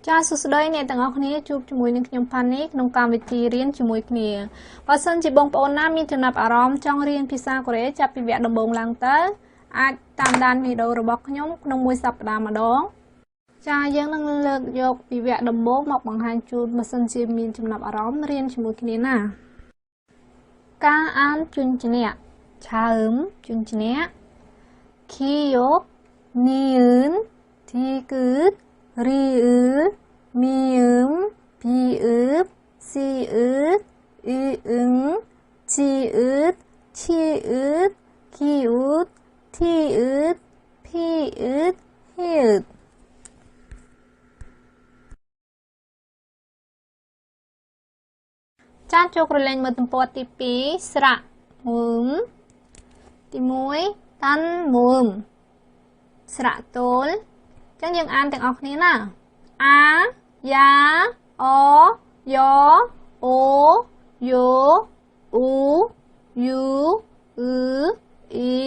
ចាសួស្តីអ្នកទាំងអស់គ្នាជួបជាមួយនឹងខ្ញុំផានីក្នុងកម្មវិធីរៀនជាមួយគ្នាបើសិនជាបងប្អូនណាមានចំណាប់អារម្មណ៍ចង់រៀនភាសាកូរ៉េចាប់ពីវគ្គដំបូងឡើងទៅអាចតាមដានវីដេអូរបស់ខ្ញុំក្នុងមួយសប្តាហ៍ម្ដងចាយើងនឹងលើកយកពីវគ្គដំបូងមកបង្ហាញជូនបើសិនជាមានចំណាប់អារម្មណ៍រៀនជាមួយគ្នាណាការអានជញ្ជាក់ឆើមជញ្ជាក់ខីយោញឿនទីគឺរីអ៊ឺមីអ៊ឹមពីអ៊ឺបស៊ីអ៊ឺអ៊ីអ៊ឹងជីអ៊ឺឈីអ៊ឺគីអ៊ឺទីអ៊ឺភីអ៊ឺហ៊ីអ៊ឺចានចូលក្រឡេញមើលទំព័រទី2ស្រៈមុំទី1តាន់មុំស្រៈទល់ចឹងយើងអានទាំងអស់គ្នាណាអាយ៉ាអូយ៉អូយូអ៊ូយូអ៊ឺអ៊ី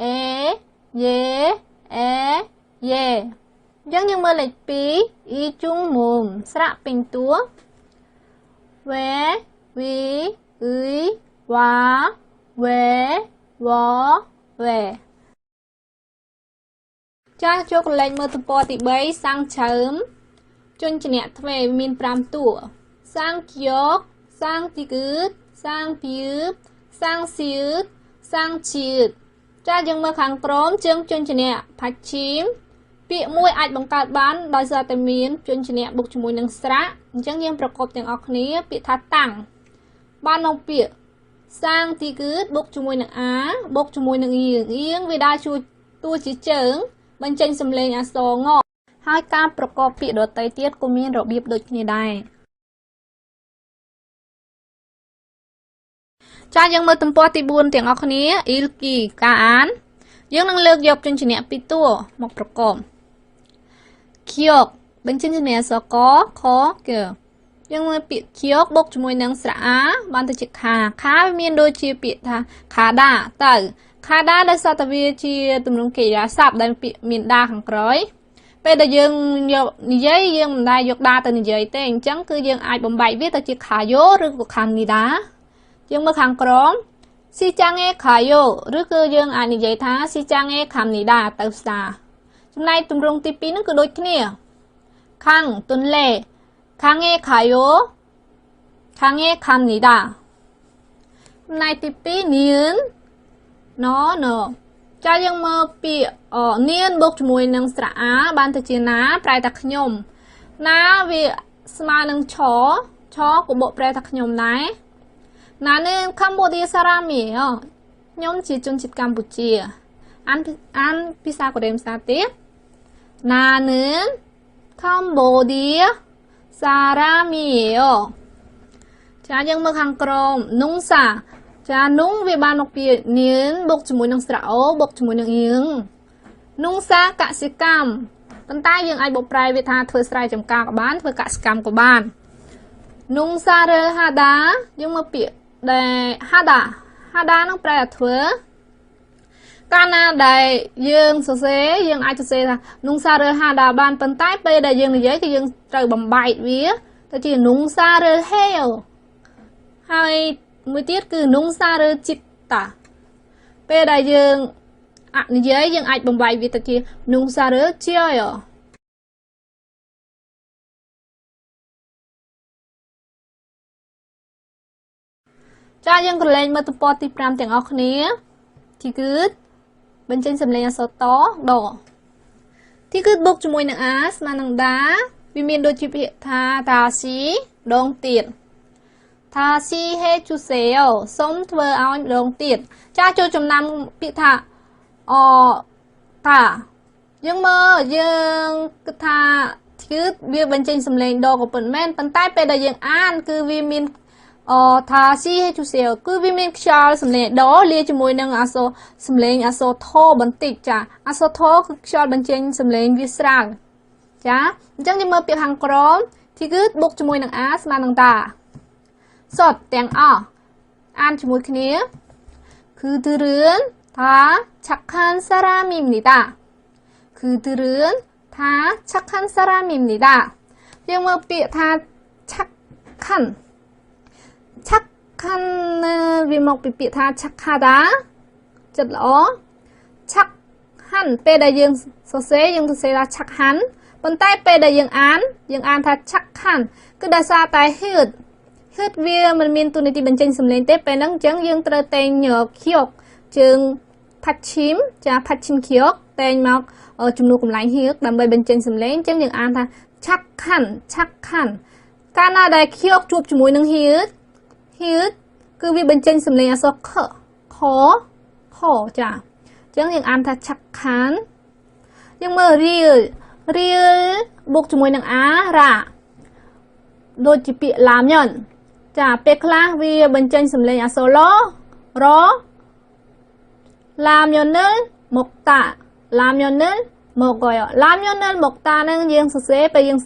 អេយេអេយេចឹងយើងមើលលេខ2អ៊ីជុងមុំស្រៈពេញតួវេវីអ៊ុយវ៉ាវេវ៉វេចាចូលកលែងមើលទំព័រទី3សាំងឆើមជញ្ជាក់ទ្វេមាន5តួសាំងគៀកសាំងទីគឺសាំងភៀបសាំងសៀតសាំងឈៀតចាយើងមើលខាងក្រោមជើងជញ្ជាក់ផាច់ឈីមពាក្យមួយអាចបង្កើតបានដោយសារតែមានជញ្ជាក់បុកជាមួយនឹងស្រៈអញ្ចឹងយើងប្រកបទាំងអស់គ្នាពាក្យថាតាំងបានមកពាក្យសាំងទីគឺបុកជាមួយនឹងអាបុកជាមួយនឹងអៀងវាដើរជួយតួជាជើងបញ្ចេញសំឡេងអក្សรงកហើយការប្រកបពាក្យដទៃទៀតក៏មានរបៀបដូចគ្នាដែរចាយើងមើលទំព័រទី4ទាំងអស់គ្នាអ៊ីលគីការអានយើងនឹងលើកយកជញ្ជាក់ពីរតួមកប្រកបខៀកបញ្ចេញសំឡេងអក្សរកខកយើងមើលពាក្យខៀកបុកជាមួយនឹងស្រៈអាបានទៅជាខាវាមានដូចជាពាក្យថាខាដាទៅខាដាដោយសារតែវាជាទម្រង់កិរិយាសព្ទដែលពាក្យមានដាខាងក្រោយពេលដែលយើងយកនិយាយយើងមិនដែលយកដាទៅនិយាយទេអញ្ចឹងគឺយើងអាចបំបែកវាទៅជាខាយ៉ូឬក៏ខានីដាយើងមើលខាងក្រោមស៊ីចាំងអេខាយ៉ូឬគឺយើងអាចនិយាយថាស៊ីចាំងអេខានីដាទៅផ្សារចំណែកទម្រង់ទី2ហ្នឹងគឺដូចគ្នាខាងទុនលេខាងអេខាយ៉ូខាងអេខានីដាចំណែកទី2នៀនណណចាយើងមើលពាក្យនៀនបូកជាមួយនឹងស្រៈអាបានទៅជាណាប្រែថាខ្ញុំណាវាស្មើនឹងឆក៏បូកប្រែថាខ្ញុំដែរណានឹងកម្ពុជាសារ៉ាមីខ្ញុំជាជនជាតិកម្ពុជាអានភាសាកូរ៉េភាសាទៀតណានឹងកម្ពុជាសារ៉ាមីចាយើងមើលខាងក្រោមនុងសាចានុងវាបានមកពីនៀនបុកជាមួយនឹងស្រៈអូបុកជាមួយនឹងអៀងនុងសាកសិកម្មប៉ុន្តែយើងអាចបកប្រែវាថាធ្វើស្រែចម្ការក៏បានធ្វើកសិកម្មក៏បាននុងសារលហាដាយើងមកពាក្យដែលហាដានឹងប្រែថាធ្វើកាលណាដែលយើងសរសេរយើងអាចសរសេរថានុងសារលហាដាបានប៉ុន្តែពេលដែលយើងនិយាយគឺយើងត្រូវបំបែកវាទៅជានុងសារលហេហើយមួយទៀតគឺនុងសារលជីតាពេលដែលយើងនិយាយយើងអាចបំបែកវាទៅជានុងសារលជាចាយើងក្រឡេកមើលទំព័រទី5ទាំងអស់គ្នាទីគឺបញ្ចេញសំឡេងអក្សរតដទីគឺបុកជាមួយនឹងអាស្មើនឹងដាវាមានដូចជាពាក្យថាតាស៊ីដងទៀតថាស៊ីហេជូសេអូសុំធ្វើឲ្យម្ដងទៀតចាចូលចំណាំពាក្យថាតាយើងមើលយើងគិតថាគឺវាបញ្ចេញសំឡេងដក៏ប៉ុន្មានប៉ុន្តែពេលដែលយើងអានគឺវាមានថាស៊ីហេជូសេគឺវាមានខ្យល់សំឡេងដលាយជាមួយនឹងអក្សរសំឡេងអក្សរថបន្តិចចាអក្សរថគឺខ្យល់បញ្ចេញសំឡេងវាស្រាលចាអញ្ចឹងយើងមើលពាក្យខាងក្រោមទីគឺបុកជាមួយនឹងអាស្មើនឹងតាសុទ្ធទាំងអស់អានជាមួយគ្នាគឺទឿនថាឆាក់ខានសារ៉ាមីមនីតាគឺទឿនថាឆាក់ខានសារ៉ាមីមនីតា dương mơ bịa tha chắc khăn chắc khăn vì một bịa tha chắc hà đá chật lõ chắc hẳn p đại dương số xế dương sẽ là chắc hắn bên tay p đại dương án tha chắc hẳn cứ đa xa tại hít hít vía mình miên tu niti bên trên sầm lên tép pe nắng trắng dương trơ tên nhờ khiok trường phát chím cha phát chim khiok tên mọc ở trung nụ cùng lại hiếc đầm bay bên trên sầm lên trắng dương án tha chắc hẳn Canada khiok chụp cho mũi nắng hiếc cứ vì bên trên sầm lên so khó cha trắng dương án tha chắc hẳn dương mơ real buộc cho mũi nắng á ra đôi chỉ bị làm nhận chả pe class vì bên trên sầm lên solo ro làm nhận nên một tạ làm nhận nên một gọi làm nhận nên một tạ nên dương sẽ pe dương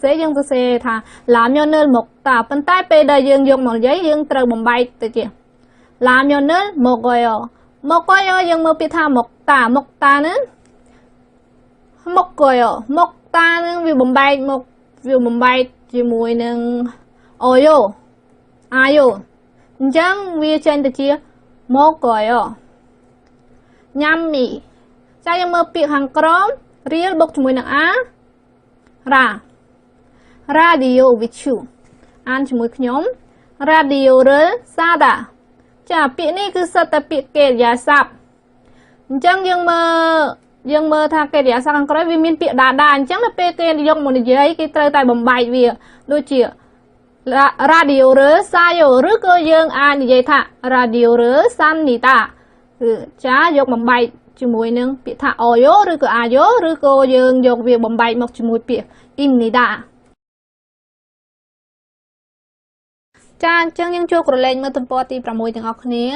sẽ thà làm nhận nên một tạ bên tay pe đây dương dùng một giấy dương từ bồng bay từ kia làm nhận nên một gọi dương mới bị thà một tạ nữa một gọi một tạ nên vì bồng bay chỉ mùi nên oyo ayo chẳng vì trên từ chia một gọi nhâm mì cha yang mơ bị hàng crom real bốc cho mùi nặng á ra radio with you ăn cho mùi nhóm radio rơ sada chả bị ní cứ sợ ta bị kẹt giá sạp chẳngยังเมื่อทางเกลี่ยสังเคราะห์วิมินเปียดาจังละเปเกลี่ยยกมันเยอะกี่เตยไตบ่มใบเวียโดยเชี่ยradio หรือสายหรือก็ยังอ่านใหญ่ท่า radio หรือสันนิตาจ้ายกบ่มใบจมูกนึงเปียท่าออยหรือก็อายหรือก็ยังยกเวียบ่มใบหมกจมูกเปียอิมนิดาจ้าจังยังโชว์กระเลงเมื่อตั้งปอตีประมวยถึงออกเนี้ย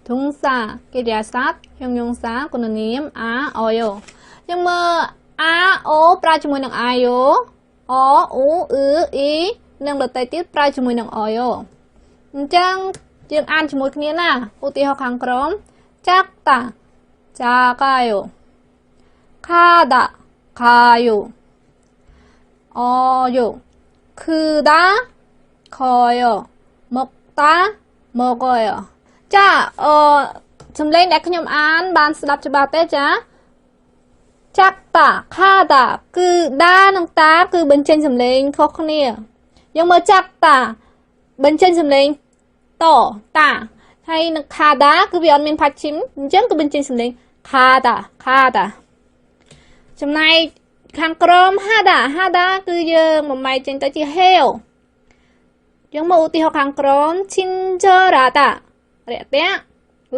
ทุ่งสาเกลี่ยสัตยงสากุนนิมอาออยยังเมื่ออาโอปลาจมูกหนังอายออูอีหนังรถไตติดปลาจมูกหนังออยจังยังอ่านจมูกนี้นะอุติหอกขังกรมจักตาจากายคาดาคายออยคือดาคอยมกตามกอยจ้าจำเล่นได้ขยมอ่านบานสลับฉบับเต้จ้าจักตาคาดาคือด้านังตาคือเป็นเชนจำเล่นเขาคนนี้ยังมาจักตาเป็นเชนจำเล่นต่อตาให้นักคาดาคือวิออนเมนพัดชิมจังคือเป็นเชนจำเล่นคาดาจำในขังกรมฮาดาคือยังมาไม่เจนตัวจีเฮลยังมาอุติหอกขังกรมชินเจอราตาเรียเตะ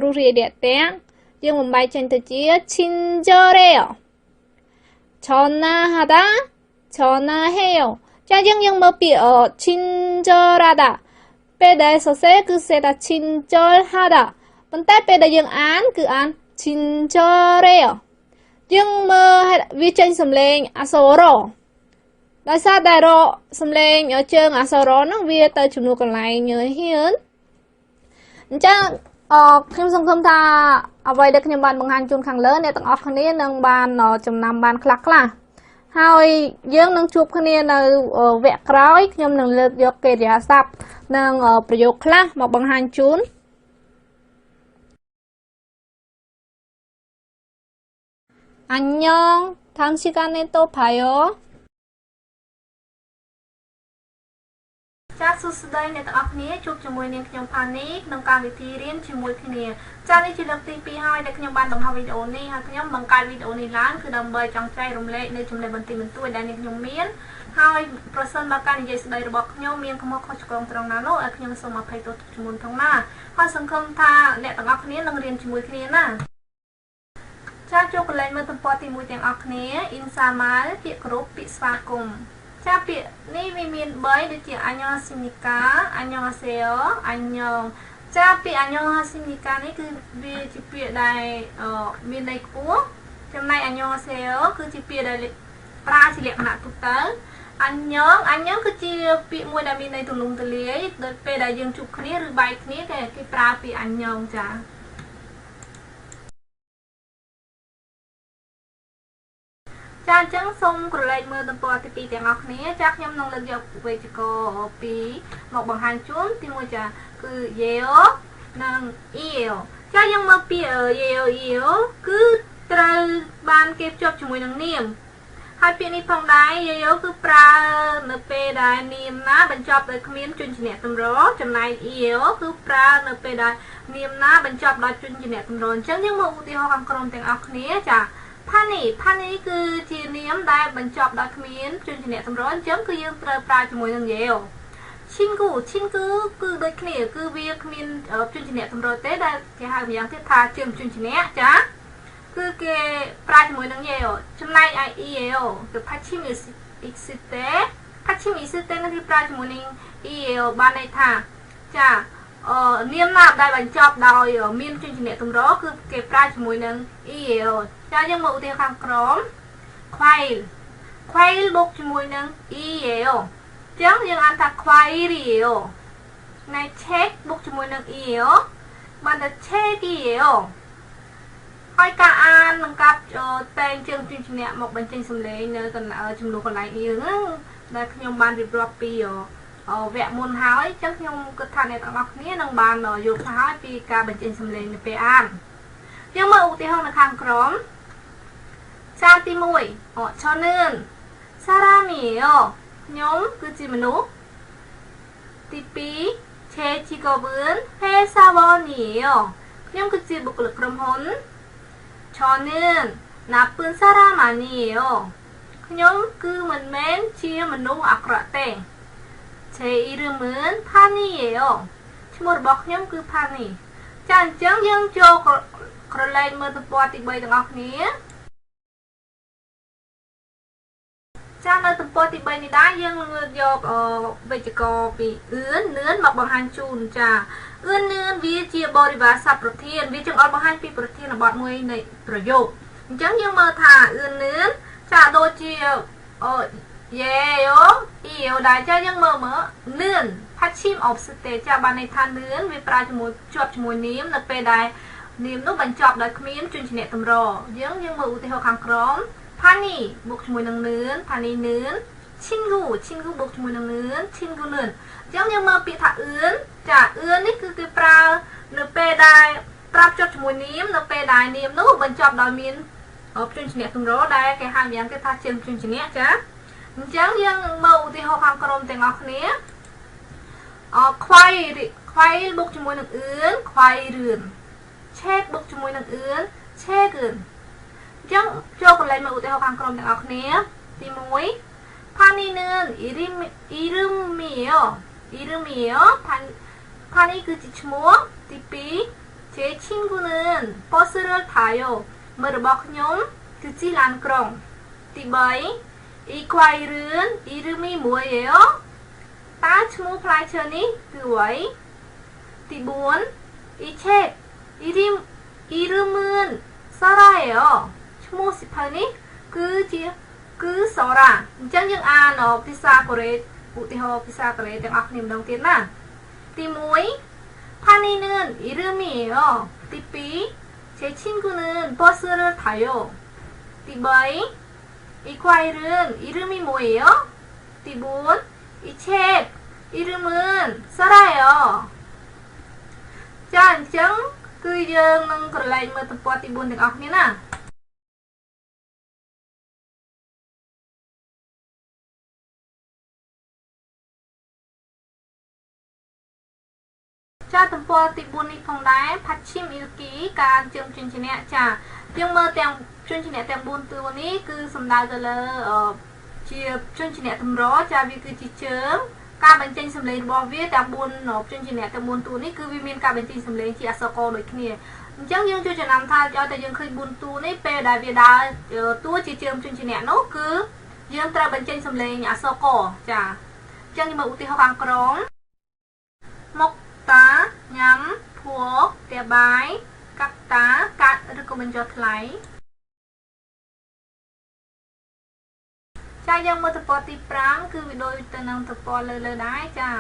รู้เรียเดียเตะยังมันใบเชนตัวจีชินเจอเรียวชอนนาฮาดาชอนนาเฮลจ้ายังมาเปียชินเจอราดาเปเดย์โซเซคือเซตาชินเจอฮาดาปันแต่เปเดย์ยังอ่านคืออ่านชินเจอเรียวยังมาวิจัยสำเร็จอาโซโรได้ทราบได้รอสำเร็จเชิงอาโซโรนักวิจัยชุมนุมกันไหลเยอะเฮียนจ้าขึ้นสังคมท่าเอาไว้เด็กขยมบานบางฮันจุนขังเลิศเนี่ยต้องออกคนนี้นังบานจำนำบานคลักล่ะเฮาเยอะนังชุบคนนี้ในแวะกร้อยขยมนังเลือกยกเกลี่ยซับนังประโยคล่ะบอกบางฮันจุนอันยองทั้งชิการในโตพายจ้าสุดท้ายในตอนนี้จุดจมูกเนี่ยขยมพานิกนังการวิธีเรียนจมูกที่นี่จ้าในจิตวิทยาปีห้าในขยมบานต้องทำวิดีโอนี้ค่ะขยมบังการวิดีโอนี้ล้านคือดำเบยจังใจรวมเละในจำเลยบันทึกมันตัวได้ในขยมเมียนให้ประสานบังการยิ่งสุดได้ระบบขยมเมียนขโมยข้อจุกองตรงนั้นโน้ขยมส่งมาให้ตัวจมูกทั้งมาให้สังคมท่าในตอนนี้นังเรียนจมูกที่นี่นะจ้าจุกเล่นเมื่อตั้งปอตีมวยแต่งออกนี้อินซามาลปีกรุปปีสวากุมจ้าปีนี่มีนเบยดูจีอันยองซิมิกาอันยองเซลอันยองจ้าปีอันยองซิมิกานี่คือบีจีปีได้มีในคู่จำในอันยองเซลคือจีปีได้ปลาสิเล็กหนักตุกเตออันยองคือจีปีมวยได้มีในตุลุงตะเลียโดยไปได้ยังจุกนี้หรือใบนี้แต่ที่ปลาปีอันยองจ้าจ ចាអញ្ចឹងសូមក្រឡេកមើលទំព័រទី2ទាំងអស់គ្នាចាខ្ញុំនឹងលើកយកវេយ្យាករណ៍2មកបង្ហាញជូនទី1ចាគឺ yeo និង eo ចាយើងមើលពាក្យ yeo គឺត្រូវបានគេភ្ជាប់ជាមួយនឹងនាមហើយពាក្យនេះផងដែរ yeo គឺប្រើនៅពេលដែលនាមណាបញ្ចប់ដោយគ្មានជញ្ជាក់តម្រចំណែក eo គឺប្រើនៅពេលដែលនាមណាបញ្ចប់ដោយជញ្ជាក់តម្រអញ្ចឹងយើងមើលឧទាហរណ៍ខាងក្រោមទាំងអស់គ្នាចាPani គឺជានាមដែលបញ្ចប់ដោយគ្មានជញ្ជាក់តម្រអញ្ចឹងគឺយើងត្រូវប្រើជាមួយនឹង yeo Chingu គឺដូចគ្នាគឺវាគ្មានជញ្ជាក់តម្រទេដែលគេហៅម្យ៉ាងទៀតថាជើងជញ្ជាក់ចាគឺគេប្រើជាមួយនឹង yeo ចំណែកឯ eo គឺ Pachim isite នឹងគឺប្រើជាមួយនឹង eo បានន័យថាចានាមណាដែលបញ្ចប់ដោយមានជញ្ជាក់តម្រគឺគេប្រើជាមួយនឹង eo ចាយើងមកឧទាហរណ៍ខាងក្រោម Quail បូកជាមួយនឹង eo ចឹងយើងអានថា Quailio ណែ check បូកជាមួយនឹង eo បានតែ checkio ហើយការអាននឹងកាប់តែងជើងជញ្ជាក់មកបញ្ចេញសំឡេងនៅចំនួនកន្លែងនេះហ្នឹងដែលខ្ញុំបានរៀបរាប់ពីវគ្គមុនហើយចឹងខ្ញុំគិតថាអ្នកទាំងអស់គ្នានឹងបានយល់ខ្លះហើយពីការបញ្ចេញសំឡេងនៅពេលអានយើងមើលឧទាហរណ៍នៅខាងក្រោមចាទី1 ឆនឿនសារ៉ាមីអូខ្ញុំគឺជាមនុស្សទី2ឆេជីកូបឿនហេសាវ៉នីអូខ្ញុំគឺជាបុគ្គលិកក្រុមហ៊ុនឆនឿនណាពឿនសារ៉ាម៉ានីអូខ្ញុំគឺមិនមែនជាមនុស្សអាក្រក់ទេឆេអ៊ីរឺមឿនផានីអូឈ្មោះរបស់ខ្ញុំគឺផានីចាអញ្ចឹងយើងចូលក្រឡេកមើលទំព័រទី3ទាំងអស់គ្នាចានៅទំព័រទី3នេះដែរយើងនឹងលើកយកវេយ្យាករណ៍ពីអឿននឿនមកបង្ហាញជូនចាអឿននឿនវាជាបរិវារស័ព្ទប្រធានវាចង្អុលបង្ហាញពីប្រធានបទមួយនៃប្រយោគអញ្ចឹងយើងមើលថាអឿននឿនចាដូចជាeo ដែរចាយើងមើលនឿន Pachim obsete ចាបានន័យថានឿនវាប្រើជាមួយជាប់ជាមួយនាមនៅពេលដែលនាមនោះបញ្ចប់ដោយគ្មានជញ្ជាក់តម្រយើងមើលឧទាហរណ៍ខាងក្រោមPani បូកជាមួយនឹងនឿន Pani នឿន Chingu បូកជាមួយនឹងនឿន Chingu នឿនអញ្ចឹងយើងមើលពាក្យថាអឿនចាអឿននេះគឺគេប្រើនៅពេលដែលប្រាប់ចុះជាមួយនាមនៅពេលដែលនាមនោះបញ្ចប់ដោយមានជញ្ជាក់តម្រដែលគេហៅយ៉ាងគេថាជើងជញ្ជាក់ចាអញ្ចឹងយើងមើលឧទាហរណ៍ខាងក្រោមទាំងអស់គ្នាខ្វាយបូកជាមួយនឹងអឿនខ្វាយរឿនឆេកបូកជាមួយនឹងអឿនឆេកឿនអញ្ចឹងចូលកន្លែងមើលឧទាហរណ៍ខាងក្រោមទាំងអស់គ្នាទី1 Pani នឿន Irumio Pani គឺជាឈ្មោះទី2 ជាឈីងគូនឿន Posral Thayo មើលរបស់ខ្ញុំគឺជាឡានក្រុងទី3 អ៊ីខ្វៃរឿន Irumi មួយឯអូតើឈ្មោះផ្លែឈើនេះគឺអ្វីទី4 អ៊ីឆេក Irum은 សារ៉ាឯអូឈ្មោះសិភៅនេះគឺសរ៉ាអញ្ចឹងយើងអានភាសាកូរ៉េឧទាហរណ៍ភាសាកូរ៉េទាំងអស់គ្នាម្ដងទៀតណាទី1 파니는 이름이에요ទី2 제 친구는 버스를 타요ទី3 이 과일은 이름이 뭐예요ទី4 이 책 이름은 써라예요ចាអញ្ចឹងគឺយើងនឹងក្រឡេកមើលទំព័រទី4ទាំងអស់គ្នាណាចាទំព័រទី4នេះផងដែរ Pachim Ilki ការជើងជញ្ជាក់ចាយើងមើលទាំងជញ្ជាក់ទាំង4តួនេះគឺសំដៅទៅលើជាជញ្ជាក់តម្រចាវាគឺជាជើងការបញ្ចេញសម្លេងរបស់វាទាំង4ជញ្ជាក់ទាំង4តួនេះគឺវាមានការបញ្ចេញសម្លេងជាអក្សរកដូចគ្នាអញ្ចឹងយើងជួយចំណាំថាឲ្យតែយើងឃើញ4តួនេះពេលដែលវាដើរតួជាជើងជញ្ជាក់នោះគឺយើងត្រូវបញ្ចេញសម្លេងអក្សរកចាអញ្ចឹងយើងមើលឧទាហរណ៍ខាងក្រោមមកតាញ៉ាំភួរផ្ទះបាយកាត់តាកាត់ឬក៏បញ្ចុះថ្លៃចាយើងមើលទំព័រទី5គឺវាដូចទៅនឹងទំព័រលើដែរចា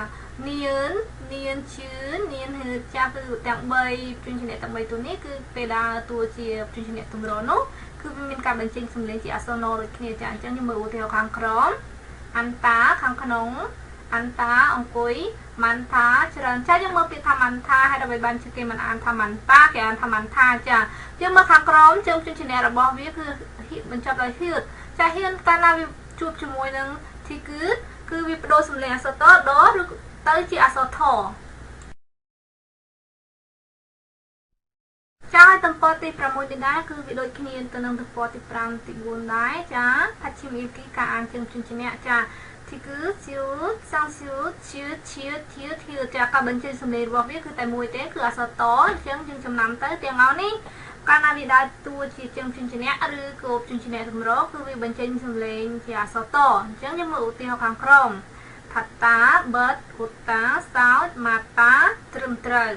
នៀនជឿនៀនហឺចាគឺទាំង3ជញ្ជាក់ទាំង3តួនេះគឺពេលដើរតួជាជញ្ជាក់តម្រនោះគឺ គឺវាមានការបញ្ចេញសំឡេងជាអក្សរណដូចគ្នាចាអញ្ចឹងខ្ញុំមើលឧទាហរណ៍ខាងក្រោមអន្តាខាងក្នុងអន្តាអង្គុយម៉ាន់ថាច្រើនចាយើងមើលពាក្យថាម៉ាន់ថាហើយដើម្បីបានជាគេមិនអានថាម៉ាន់តាគេអានថាម៉ាន់ថាចាយើងមើលខាងក្រោមជើងជំនះរបស់វាគឺបញ្ចប់ដោយហៀតចាហៀនកាលណាវាជួបជាមួយនឹងទីគឺវាបដូរសំឡេងអក្សរតដឬទៅជាអក្សរថចាហើយទំព័រទី6នេះដែរគឺវាដូចគ្នាទៅនឹងទំព័រទី5ទី4ដែរចាផាឈីមីគីការអានជើងជំនះចាទីគឺជឿសាំងជឿជឿឈៀធៀធៀចាការបញ្ចេញសំឡេងរបស់វាគឺតែមួយទេគឺអក្សរតអញ្ចឹងយើងចំណាំទៅទាំងអស់នេះកាលណាវាដើរតួជាជើងជំនះឬក៏ជំនះតម្រគឺវាបញ្ចេញសំឡេងជាអក្សរតអញ្ចឹងយើងមើលឧទាហរណ៍ខាងក្រោមថាតាបឺតឧតាសោចម៉ាតាត្រឹមត្រូវ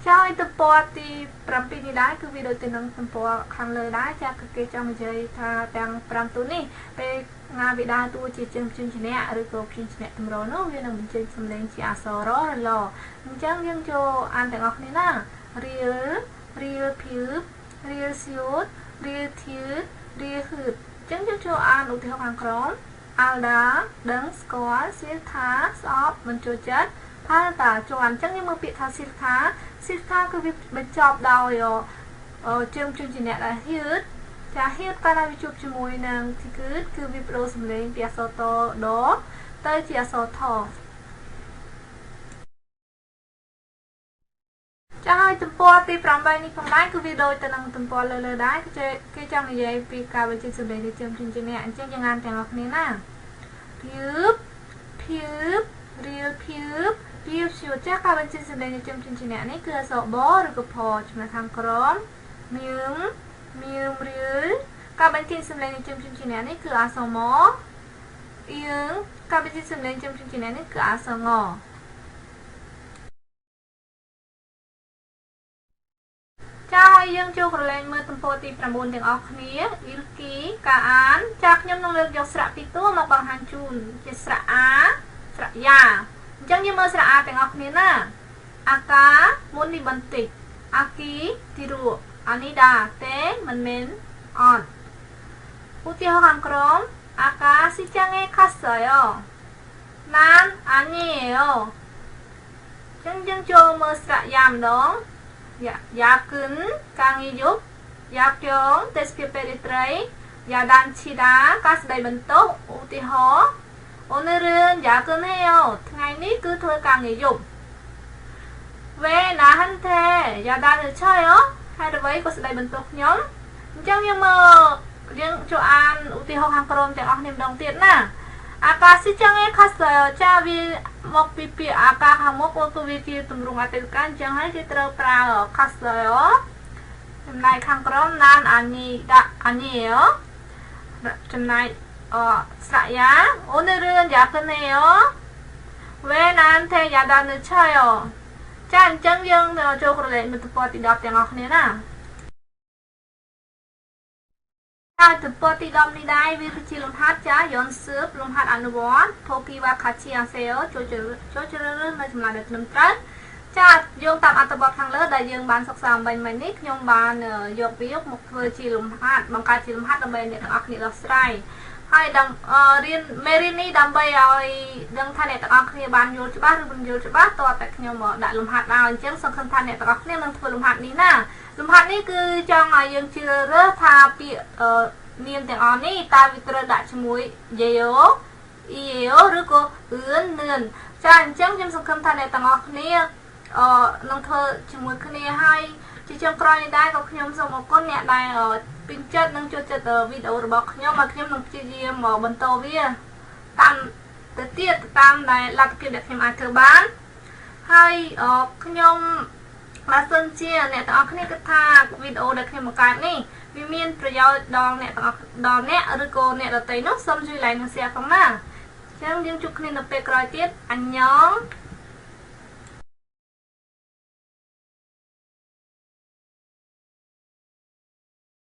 ចាហើយទំព័រទី7នេះដែរគឺវាដូចទៅនឹងទំព័រខាងលើដែរចាគឺគេចង់និយាយថាទាំង5តួនេះពេលណាវាដើរតួជាជើងជំនះឬក៏ជំនះតម្រនោះវានឹងបញ្ចេញសំឡេងជាអក្សររឡអញ្ចឹងយើងចូលអានទាំងអស់គ្នាណារៀលភៀបរៀលសៀតរៀលធៀរៀលហឺតអញ្ចឹងយើងចូលអានឧទាហរណ៍ខាងក្រោមអាល់ដាដឹងស្គាល់សៀថាស្អប់មិនចូលចិត្តផាតាចូលអញ្ចឹងយើងមើលពាក្យថាសៀថាគឺវាបញ្ចប់ដោយជើងជំនះដែលហឺតចាហៀតកាលណាវាជួបជាមួយនឹងទីគឺវាបដូរសំឡេងពីអក្សរតដទៅជាអក្សរថចាហើយទំព័រទី8នេះផងដែរគឺវាដូចទៅនឹងទំព័រលើដែរគេចង់និយាយពីការបញ្ចេញសំឡេងនៃជើងជំនះអញ្ចឹងយើងអានទាំងអស់គ្នាណាភៀបរៀលភៀបជួចាការបញ្ចេញសំឡេងនៃជើងជំនះនេះគឺអក្សរបឬក៏ផចំណុចខាងក្រោមមៀមរៀលការបញ្ចេញសំឡេងនៃជើងជំនះនេះគឺអក្សរមអៀងការបញ្ចេញសំឡេងជើងជំនះនេះគឺអក្សรงចាហើយយើងចូលក្រឡេកមើលទំព័រទី9ទាំងអស់គ្នាអ៊ីលគីការអានចាខ្ញុំនឹងលើកយកស្រៈពីរតួមកបង្ហាញជូនជាស្រៈអាស្រៈយ៉ាអញ្ចឹងយើងមើលស្រៈអាទាំងអស់គ្នាណាអាកាមុននេះបន្តិចអាគីទីរួអានីដាទេមិនមែនអត់ឧទាហរណ៍ខាងក្រោមអាកាស៊ីចាំងឯខាសយោណានអាញេយោអញ្ចឹងយើងចូលមើលស្រៈយ៉ាម្ដងយ៉ាគិនការងារយប់យ៉ាផ្យងទេសភាពពេលរាត្រីយ៉ាដានឈីដាការស្ដីបន្ទោសឧទាហរណ៍អូនរឿងយ៉ាគិនហេយោថ្ងៃនេះគឺធ្វើការងារយប់វេណាហាន់ទេយ៉ាដានទៅឆៃអូហើយអ្វីក៏ស្ដីបន្ទោសខ្ញុំអញ្ចឹងយើងមើលយើងចូលអានឧទាហរណ៍ខាងក្រោមទាំងអស់នេះម្ដងទៀតណាអាកាស៊ីចាំងឯខាសចាវាមកពីពាក្យអាកាខាងមុខគឺវាជាទម្រង់អតីតកាលអញ្ចឹងហើយគេត្រូវប្រើខាសចំណែកខាងក្រោមណានអានីដាក់អានីចំណែកស្រៈយ៉ាអូនរឿងយ៉ាគណេវេណានទេយ៉ាដាននៅឆៃចាអញ្ចឹងយើងចូលក្រឡេកមើលទំព័រទី10ទាំងអស់គ្នាណាហើយទំព័រទី10នេះដែរវាគឺជាលំហាត់ចាយន់សឿបលំហាត់អនុវត្តថូគីវ៉ាខាឈីអាសេអូចូលជ្រើសរើសនៅចម្លើយដែលត្រឹមត្រូវចាយោងតាមអត្ថបទខាងលើដែលយើងបានសិក្សាអំបញ្ញមិញនេះខ្ញុំបានយកវាមកធ្វើជាលំហាត់បង្កើតជាលំហាត់ដើម្បីអ្នកទាំងអស់គ្នាដោះស្រាយហើយរៀនមេរៀននេះដើម្បីឲ្យដឹងថាអ្នកទាំងអស់គ្នាបានយល់ច្បាស់ឬមិនយល់ច្បាស់តើតែខ្ញុំដាក់លំហាត់ដល់អញ្ចឹងសង្ឃឹមថាអ្នកទាំងអស់គ្នានឹងធ្វើលំហាត់នេះណាលំហាត់នេះគឺចង់ឲ្យយើងជ្រើសរើសថាពាក្យនាមទាំងអស់នេះតើវាត្រូវដាក់ជាមួយយេអូអ៊ីអូឬក៏អឿននឿនចាអញ្ចឹងខ្ញុំសង្ឃឹមថាអ្នកទាំងអស់គ្នានឹងធ្វើជាមួយគ្នាហើយជាចុងក្រោយនេះដែរក៏ខ្ញុំសូមអរគុណអ្នកដែលពេញចិត្តនិងចូលចិត្តវីដេអូរបស់ខ្ញុំហើយខ្ញុំនឹងព្យាយាមបន្តវាតាមទៅទៀតតាមដែលលទ្ធភាពដែលខ្ញុំអាចធ្វើបានហើយខ្ញុំបើសិនជាអ្នកទាំងអស់គ្នាគិតថាវីដេអូដែលខ្ញុំបង្កើតនេះវាមានប្រយោជន៍ដល់អ្នកទាំងអស់ដល់អ្នកឬក៏អ្នកដទៃនោះសូមជួយ like និង share ផងណាអញ្ចឹងយើងជួបគ្នានៅពេលក្រោយទៀតអញ្ញង